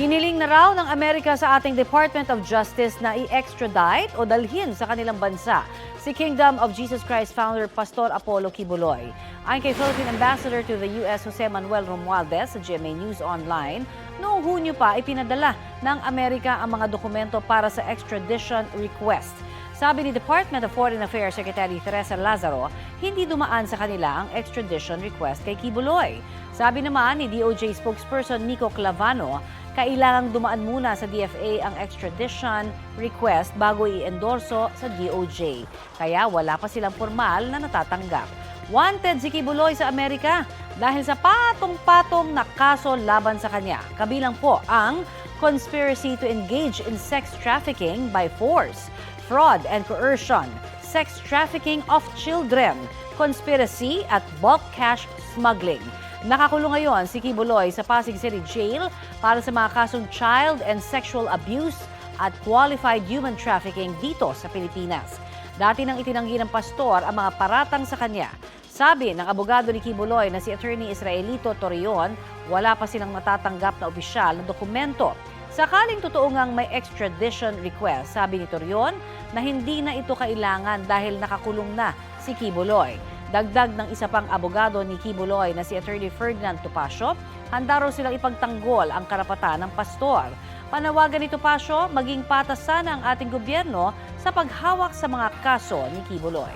Hiniling na raw ng Amerika sa ating Department of Justice na i-extradite o dalhin sa kanilang bansa si Kingdom of Jesus Christ founder Pastor Apollo Quiboloy. Ayon kay Philippine Ambassador to the U.S. Jose Manuel Romualdez sa GMA News Online, noong Hunyo pa ipinadala ng Amerika ang mga dokumento para sa extradition request. Sabi ni Department of Foreign Affairs Secretary Teresa Lazaro, hindi dumaan sa kanila ang extradition request kay Quiboloy. Sabi naman ni DOJ spokesperson Nico Clavano, kailangang dumaan muna sa DFA ang extradition request bago i-endorso sa DOJ. Kaya wala pa silang formal na natatanggap. Wanted si Quiboloy sa Amerika dahil sa patong-patong na kaso laban sa kanya. Kabilang po ang conspiracy to engage in sex trafficking by force, fraud and coercion, sex trafficking of children, conspiracy at bulk cash smuggling. Nakakulong ngayon si Quiboloy sa Pasig City Jail para sa mga kasong child and sexual abuse at qualified human trafficking dito sa Pilipinas. Dati nang itinanggi ng pastor ang mga paratang sa kanya. Sabi ng abogado ni Quiboloy na si Attorney Israelito Torreon, wala pa silang natatanggap na opisyal na dokumento. Sakaling totoo ngang may extradition request, sabi ni Torreon na hindi na ito kailangan dahil nakakulong na si Quiboloy. Dagdag ng isa pang abogado ni Quiboloy na si Attorney Ferdinand Topacio, handa raw silang ipagtanggol ang karapatan ng pastor. Panawagan ni Topacio, maging patas sana ang ating gobyerno sa paghawak sa mga kaso ni Quiboloy.